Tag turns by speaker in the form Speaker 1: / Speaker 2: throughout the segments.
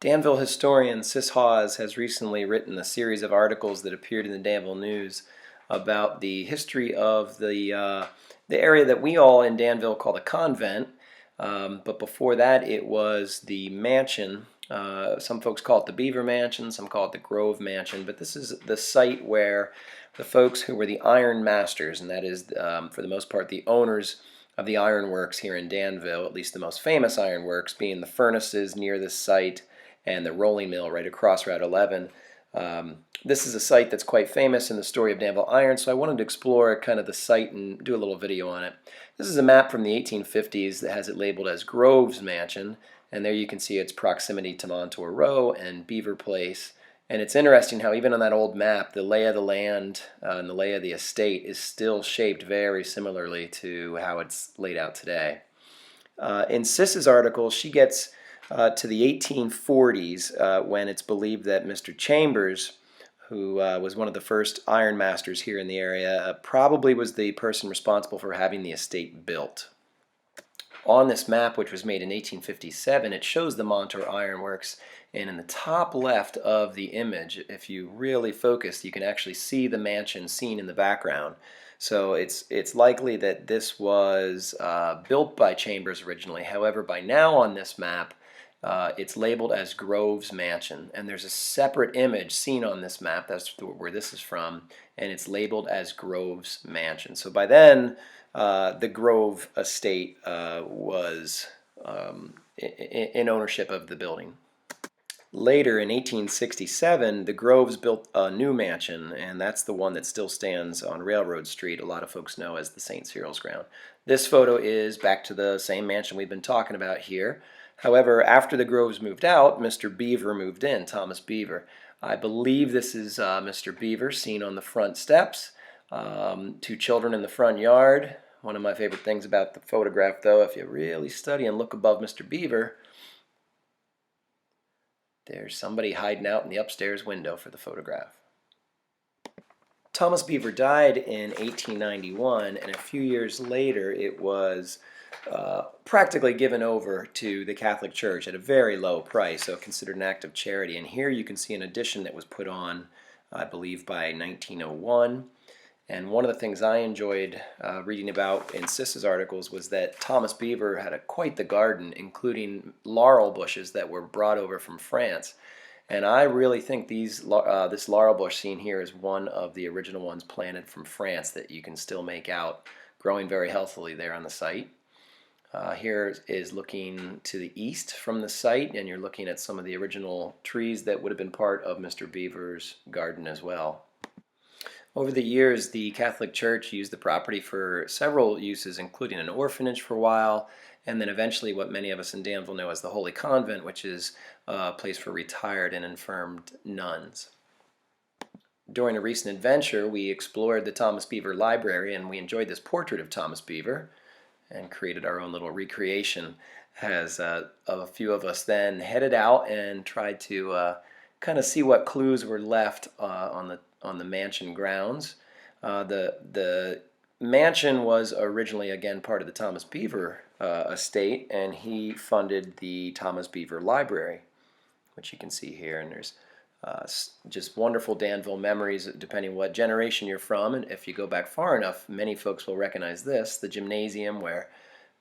Speaker 1: Danville historian Sis Hawes has recently written a series of articles that appeared in the Danville News about the history of the area that we all in Danville call the convent. But before that, it was the mansion. Some folks call it the Beaver Mansion, some call it the Grove Mansion. But this is the site where the folks who were the iron masters, and that is, for the most part, the owners of the iron works here in Danville, at least the most famous iron works being the furnaces near this site and the rolling mill right across Route 11. This is a site that's quite famous in the story of Danville Iron, so I wanted to explore kind of the site and do a little video on it. This is a map from the 1850s that has it labeled as Grove's Mansion, and there you can see its proximity to Montour Row and Beaver Place. And it's interesting how even on that old map, the lay of the land and the lay of the estate is still shaped very similarly to how it's laid out today. In Sis's article, she gets to the 1840s when it's believed that Mr. Chambers, who was one of the first iron masters here in the area, probably was the person responsible for having the estate built. On this map, which was made in 1857, it shows the Montour Iron Works, and in the top left of the image, if you really focus, you can actually see the mansion seen in the background. So it's likely that this was built by Chambers originally. However, by now on this map, it's labeled as Grove's Mansion, and there's a separate image seen on this map, that's where this is from, and it's labeled as Grove's Mansion. So by then, the Grove estate was in ownership of the building. Later, in 1867, the Groves built a new mansion, and that's the one that still stands on Railroad Street, a lot of folks know as the St. Cyril's ground. This photo is back to the same mansion we've been talking about here. However, after the Groves moved out, Mr. Beaver moved in, Thomas Beaver. I believe this is Mr. Beaver seen on the front steps. Two children in the front yard. One of my favorite things about the photograph, though, if you really study and look above Mr. Beaver, there's somebody hiding out in the upstairs window for the photograph. Thomas Beaver died in 1891, and a few years later it was practically given over to the Catholic Church at a very low price, so considered an act of charity. And here you can see an addition that was put on, I believe, by 1901. And one of the things I enjoyed reading about in Sis's articles was that Thomas Beaver had quite the garden, including laurel bushes that were brought over from France. And I really think this laurel bush seen here is one of the original ones planted from France that you can still make out growing very healthily there on the site. Here is looking to the east from the site, and you're looking at some of the original trees that would have been part of Mr. Beaver's garden as well. Over the years, the Catholic Church used the property for several uses, including an orphanage for a while, and then eventually what many of us in Danville know as the Holy Convent, which is a place for retired and infirmed nuns. During a recent adventure, we explored the Thomas Beaver Library, and we enjoyed this portrait of Thomas Beaver and created our own little recreation. As a few of us then headed out and tried to kind of see what clues were left on the mansion grounds. The mansion was originally, again, part of the Thomas Beaver estate, and he funded the Thomas Beaver Library, which you can see here. And there's just wonderful Danville memories, depending what generation you're from. And if you go back far enough, many folks will recognize this, the gymnasium where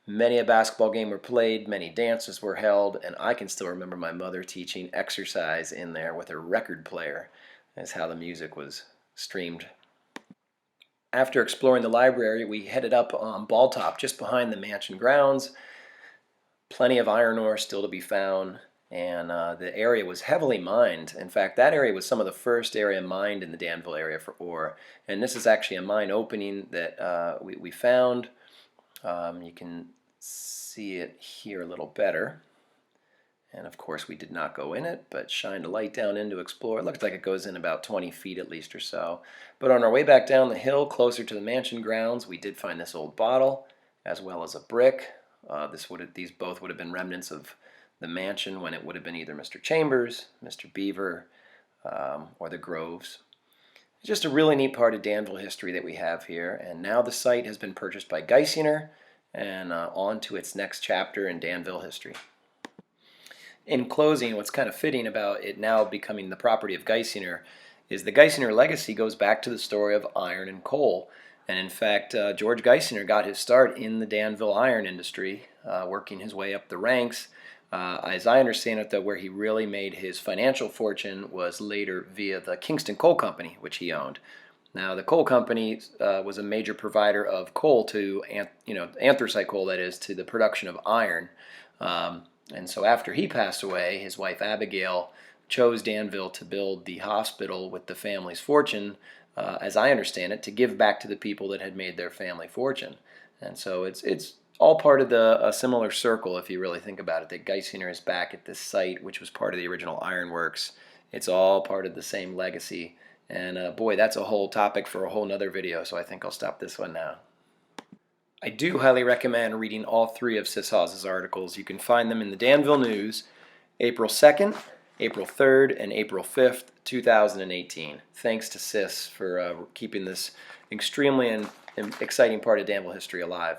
Speaker 1: many a basketball game were played, many dances were held, and I can still remember my mother teaching exercise in there with a record player. That's how the music was streamed. After exploring the library, we headed up on Balltop, just behind the mansion grounds. Plenty of iron ore still to be found, and the area was heavily mined. In fact, that area was some of the first area mined in the Danville area for ore. And this is actually a mine opening that we found. You can see it here a little better. And of course we did not go in it, but shined a light down in to explore. It looks like it goes in about 20 feet at least or so. But on our way back down the hill, closer to the mansion grounds, we did find this old bottle, as well as a brick. These both would have been remnants of the mansion when it would have been either Mr. Chambers, Mr. Beaver, or the Groves. It's just a really neat part of Danville history that we have here, and now the site has been purchased by Geisinger, and on to its next chapter in Danville history. In closing, what's kind of fitting about it now becoming the property of Geisinger is the Geisinger legacy goes back to the story of iron and coal. And in fact, George Geisinger got his start in the Danville iron industry, working his way up the ranks. As I understand it, though, where he really made his financial fortune was later via the Kingston Coal Company, which he owned. Now, the coal company was a major provider of coal to, anthracite coal, that is, to the production of iron. And so after he passed away, his wife Abigail chose Danville to build the hospital with the family's fortune, as I understand it, to give back to the people that had made their family fortune. And so it's all part of a similar circle, if you really think about it, that Geisinger is back at this site, which was part of the original Iron Works. It's all part of the same legacy. And boy, that's a whole topic for a whole nother video, so I think I'll stop this one now. I do highly recommend reading all three of Sis Hawes' articles. You can find them in the Danville News, April 2nd, April 3rd, and April 5th, 2018. Thanks to Sis for keeping this extremely and exciting part of Danville history alive.